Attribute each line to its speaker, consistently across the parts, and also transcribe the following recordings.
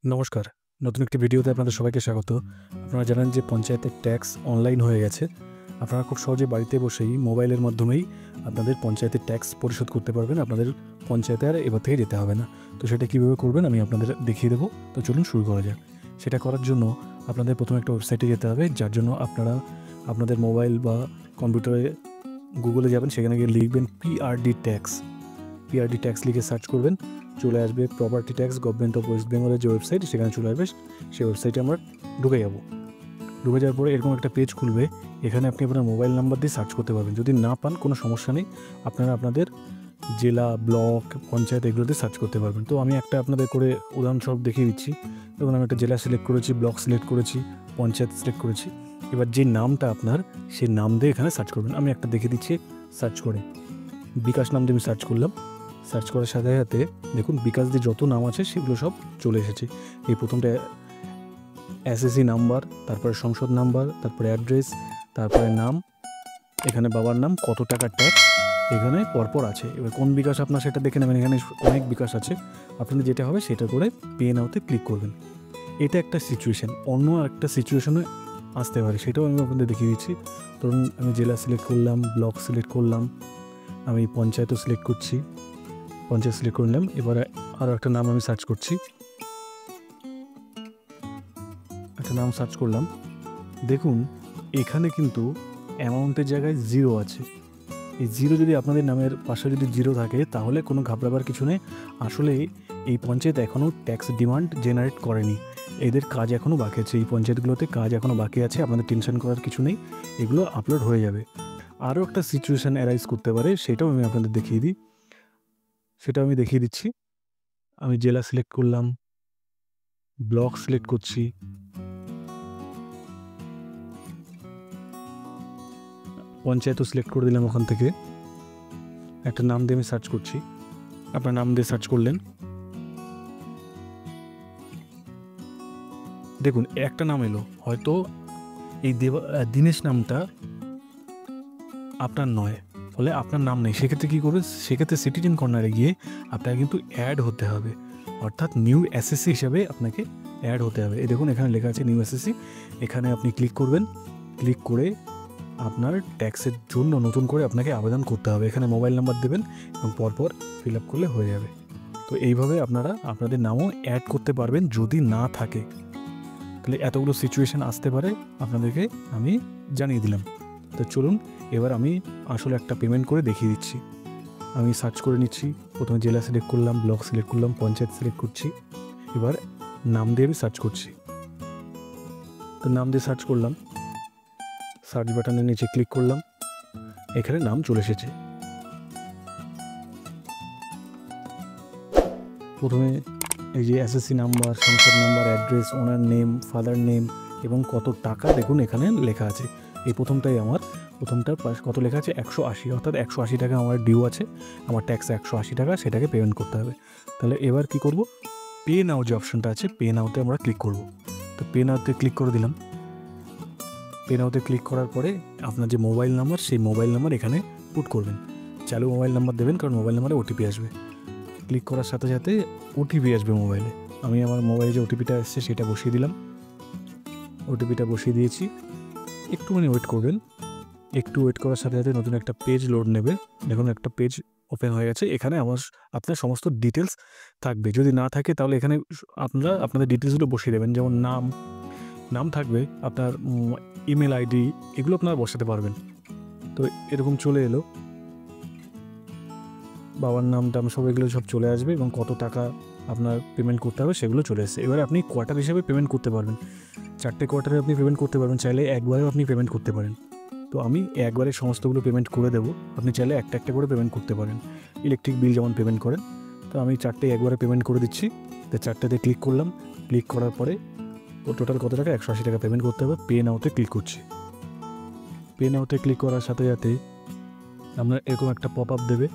Speaker 1: নমস্কার। নতুন একটি ভিডিওতে আপনাদের সবাইকে স্বাগত। আপনারা জানেন যে পঞ্চায়েতের ট্যাক্স অনলাইন হয়ে গেছে। আপনারা খুব সহজে বাড়িতে বসেই মোবাইলের মাধ্যমেই আপনাদের পঞ্চায়েতের ট্যাক্স পরিশোধ করতে পারবেন। আপনাদের পঞ্চায়েতে আর এবার থেকে যেতে হবে না। তো সেটা কীভাবে করবেন আমি আপনাদের দেখিয়ে দেবো। তো চলুন শুরু করা যাক। সেটা করার জন্য আপনাদের প্রথমে একটা ওয়েবসাইটে যেতে হবে, যার জন্য আপনারা আপনাদের মোবাইল বা কম্পিউটারে গুগলে যাবেন, সেখানে গিয়ে লিখবেন পিআরডি ট্যাক্স। পিআরডি ট্যাক্স লিখে সার্চ করবেন, চলে আসবে property tax government of West বেঙ্গলের যে ওয়েবসাইট, সেখানে চলে আসবে। সেই ওয়েবসাইটে আমরা ঢুকে যাব। ঢুকে যাওয়ার পরে এরকম একটা পেজ খুলবে। এখানে আপনি আপনার মোবাইল নাম্বার দিয়ে সার্চ করতে পারবেন। যদি না পান কোনো সমস্যা নেই, আপনারা আপনাদের জেলা, ব্লক, পঞ্চায়েত এগুলোতে সার্চ করতে পারবেন। তো আমি একটা আপনাদের করে উদাহরণস্বরূপ দেখিয়ে দিচ্ছি। দেখুন, আমি একটা জেলা সিলেক্ট করেছি, ব্লক সিলেক্ট করেছি, পঞ্চায়েত সিলেক্ট করেছি। এবার যে নামটা আপনার, সেই নাম দিয়ে এখানে সার্চ করবেন। আমি একটা দেখিয়ে দিচ্ছি সার্চ করে। বিকাশ নাম দিয়ে আমি সার্চ করলাম। সার্চ করার সাথে সাথে দেখুন বিকাশ দিয়ে যত নাম আছে সেগুলো সব চলে এসেছে। এই প্রথমটা এসএসসি নাম্বার, তারপরে সংসদ নাম্বার, তারপরে অ্যাড্রেস, তারপরে নাম, এখানে বাবার নাম, কত টাকা ট্যাক্স এখানে পরপর আছে। এবার কোন বিকাশ আপনার সেটা দেখে নেবেন। এখানে অনেক বিকাশ আছে। আপনাদের যেটা হবে সেটা করে পে নাওতে ক্লিক করবেন। এটা একটা সিচুয়েশান। অন্য একটা সিচুয়েশনে আসতে পারে, সেটাও আমি আপনাদের দেখিয়ে দিচ্ছি। ধরুন আমি জেলা সিলেক্ট করলাম, ব্লক সিলেক্ট করলাম, আমি পঞ্চায়েতও সিলেক্ট করছি, পঞ্চায়েত সিলেক্ট করে নিলাম। এবারে আরও একটা নাম আমি সার্চ করছি, একটা নাম সার্চ করলাম। দেখুন এখানে কিন্তু অ্যামাউন্টের জায়গায় জিরো আছে। এই জিরো যদি আপনাদের নামের পাশে যদি জিরো থাকে, তাহলে কোনো ঘাবড়াবার কিছু নেই। আসলে এই পঞ্চায়েত এখনও ট্যাক্স ডিমান্ড জেনারেট করেনি। এদের কাজ এখনও বাকি আছে। এই পঞ্চায়েতগুলোতে কাজ এখনও বাকি আছে। আপনাদের টেনশন করার কিছু নেই, এগুলো আপলোড হয়ে যাবে। আরও একটা সিচুয়েশান অ্যারাইজ করতে পারে, সেটাও আমি আপনাদের দেখিয়ে দিই। সেটাও আমি দেখিয়ে দিচ্ছি। আমি জেলা সিলেক্ট করলাম, ব্লক সিলেক্ট করছি, পঞ্চায়েতও সিলেক্ট করে দিলাম। ওখান থেকে একটা নাম দিয়ে আমি সার্চ করছি। আপনার নাম দিয়ে সার্চ করলেন, দেখুন একটা নাম এলো। হয়তো এই দীনেশ নামটা আপনার নয়, ফলে আপনার নাম নেই। সেক্ষেত্রে কী করবেন? সেক্ষেত্রে সিটিজেন কর্নারে গিয়ে আপনাকে কিন্তু অ্যাড হতে হবে, অর্থাৎ নিউ এসএসসি হিসাবে আপনাকে অ্যাড হতে হবে। এই দেখুন এখানে লেখা আছে নিউ এসএসসি। এখানে আপনি ক্লিক করবেন। ক্লিক করে আপনার ট্যাক্সের জন্য নতুন করে আপনাকে আবেদন করতে হবে। এখানে মোবাইল নাম্বার দেবেন এবং পরপর ফিল আপ করলে হয়ে যাবে। তো এইভাবে আপনারা আপনাদের নামও অ্যাড করতে পারবেন যদি না থাকে। তাহলে এতগুলো সিচুয়েশান আসতে পারে, আপনাদেরকে আমি জানিয়ে দিলাম। তো চলুন এবার আমি আসলে একটা পেমেন্ট করে দেখিয়ে দিচ্ছি। আমি সার্চ করে নিচ্ছি। প্রথমে জেলা সিলেক্ট করলাম, ব্লক সিলেক্ট করলাম, পঞ্চায়েত সিলেক্ট করছি। এবার নাম দিয়ে আমি সার্চ করছি। তো নাম দিয়ে সার্চ করলাম, সার্চ বাটনের নিচে ক্লিক করলাম, এখানে নাম চলে এসেছে। প্রথমে এই যে এসএসসি নাম্বার, সংসদ নাম্বার, অ্যাড্রেস, ওনার নেম, ফাদার নেম এবং কত টাকা দেখুন এখানে লেখা আছে। এই প্রথমটাই প্রথমটার কত লেখা আছে? 180, অর্থাৎ 180 টাকা আমার ডিউ আছে। আমার ট্যাক্স 180 টাকা, সেটাকে পেমেন্ট করতে হবে। তাহলে এবার কি করব? পে নাও যে অপশনটা আছে, পে নাওতে আমরা ক্লিক করব। তো পে নাওতে ক্লিক করে দিলাম। পে নাওতে ক্লিক করার পরে আপনার যে মোবাইল নাম্বার, সেই মোবাইল নাম্বার এখানে পুট করবেন। চালু মোবাইল নাম্বার দেবেন, কারণ মোবাইল নাম্বারে ওটিপি আসবে। ক্লিক করার সাথে সাথে ওটিপি আসবে মোবাইলে। আমি আমার মোবাইলে যে ওটিপিটা আসছে সেটা বসিয়ে দিলাম। ওটিপিটা বসিয়ে দিয়েছি। একটুখানি ওয়েট করবেন। একটু ওয়েট করার সাথে সাথে নতুন একটা পেজ লোড নেবে। দেখুন একটা পেজ ওপেন হয়ে গেছে। এখানে আপনার সমস্ত ডিটেলস থাকবে। যদি না থাকে তাহলে এখানে আপনারা আপনাদের ডিটেলসগুলো বসিয়ে দেবেন। যেমন নাম থাকবে, আপনার ইমেল আইডি, এগুলো আপনারা বসাতে পারবেন। তো এরকম চলে এলো, বাবার নাম টাম সব এগুলো সব চলে আসবে এবং কত টাকা আপনার পেমেন্ট করতে হবে সেগুলো চলে এসেছে। এবারে আপনি কোয়ার্টার হিসেবে পেমেন্ট করতে পারবেন। 4টে কোয়ার্টারে আপনি পেমেন্ট করতে পারবেন, চাইলে একবারেও আপনি পেমেন্ট করতে পারেন। তো আমি একবারে সমস্তগুলো পেমেন্ট করে দেবো। আপনি চাইলে একটা একটা করে পেমেন্ট করতে পারেন, ইলেকট্রিক বিল যেমন পেমেন্ট করেন। তো আমি 4টে একবারে পেমেন্ট করে দিচ্ছি। তো 4টেতে ক্লিক করলাম। ক্লিক করার পরে টোটাল কত টাকা? 180 টাকা পেমেন্ট করতে হবে। পে নাওতে ক্লিক করছি। পে নাওতে ক্লিক করার সাথে সাথে আপনার এরকম একটা পপ আপ দেবে,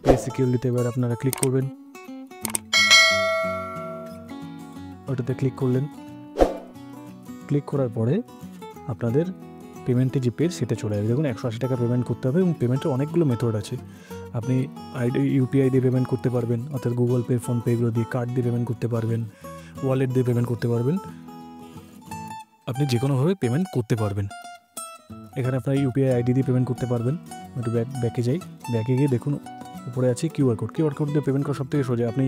Speaker 1: পে সিকিউরিটিতে। এবার আপনারা ক্লিক করবেন, ওটাতে ক্লিক করলেন। ক্লিক করার পরে আপনাদের পেমেন্টের যে পেজ সেটা চলে যাবে। দেখুন 180 টাকা পেমেন্ট করতে হবে এবং পেমেন্টের অনেকগুলো মেথড আছে। আপনি ইউপিআই দিয়ে পেমেন্ট করতে পারবেন, অর্থাৎ গুগল পে, ফোনপে এগুলো দিয়ে, কার্ড দিয়ে পেমেন্ট করতে পারবেন, ওয়ালেট দিয়ে পেমেন্ট করতে পারবেন। আপনি যে কোনোভাবে পেমেন্ট করতে পারবেন। এখানে আপনার ইউপিআই আইডি দিয়ে পেমেন্ট করতে পারবেন। একটু ব্যাকে যাই, ব্যাকে গিয়ে দেখুন উপরে আছে কিউআর কোড দিয়ে পেমেন্ট করা সবথেকে সোজা। আপনি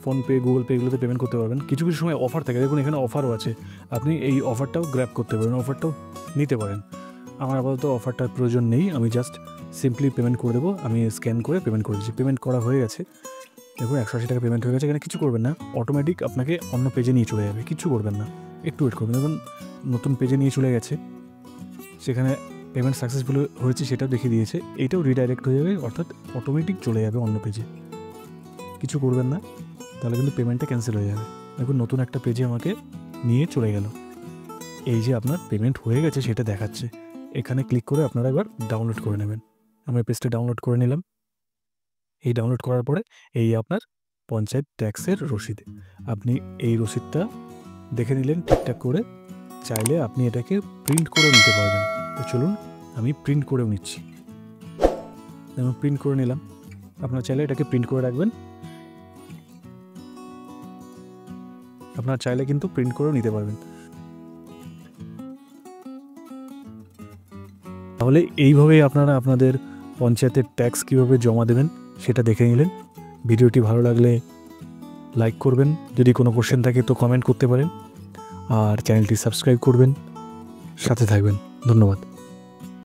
Speaker 1: ফোনপে, গুগল পে এগুলোতে পেমেন্ট করতে পারবেন। কিছু কিছু সময় অফার থাকে, দেখুন এখানে অফারও আছে, আপনি এই অফারটাও গ্র্যাব করতে পারেন, অফারটাও নিতে পারেন। আমার আপাতত অফারটার প্রয়োজন নেই, আমি জাস্ট সিম্পলি পেমেন্ট করে দেবো। আমি স্ক্যান করে পেমেন্ট করে দিচ্ছি। পেমেন্ট করা হয়ে গেছে, দেখুন 180 টাকা পেমেন্ট হয়ে গেছে। এখানে কিছু করবেন না, অটোমেটিক আপনাকে অন্য পেজে নিয়ে চলে যাবে, কিছু করবেন না, একটু ওয়েট করবেন। দেখুন নতুন পেজে নিয়ে চলে গেছে, সেখানে পেমেন্ট সাকসেসফুল হয়েছে সেটাও দেখিয়ে দিয়েছে। এইটাও রিডাইরেক্ট হয়ে যাবে, অর্থাৎ অটোমেটিক চলে যাবে অন্য পেজে। কিছু করবেন না, তাহলে কিন্তু পেমেন্টটা ক্যান্সেল হয়ে যাবে। দেখুন নতুন একটা পেজে আমাকে নিয়ে চলে গেল। এই যে আপনার পেমেন্ট হয়ে গেছে সেটা দেখাচ্ছে। এখানে ক্লিক করে আপনারা এবার ডাউনলোড করে নেবেন। আমি পেজটা ডাউনলোড করে নিলাম। এই ডাউনলোড করার পরে এই আপনার পঞ্চায়েত ট্যাক্সের রসিদ। আপনি এই রসিদটা দেখে নিলেন ঠিকঠাক করে। চাইলে আপনি এটাকে প্রিন্ট করেও নিতে পারবেন। তো চলুন আমি প্রিন্ট করেও নিচ্ছি। আমি প্রিন্ট করে নিলাম। আপনারা চাইলে এটাকে প্রিন্ট করে রাখবেন। আপনারা চাইলে কিন্তু প্রিন্ট করেও নিতে পারবেন। তাহলে এইভাবেই আপনারা আপনাদের পঞ্চায়েতের ট্যাক্স কীভাবে জমা দেবেন সেটা দেখে নিলেন। ভিডিওটি ভালো লাগলে লাইক করবেন, যদি কোনো কোশ্চেন থাকে তো কমেন্ট করতে পারেন, আর চ্যানেলটি সাবস্ক্রাইব করবেন, সাথে থাকবেন। ধন্যবাদ।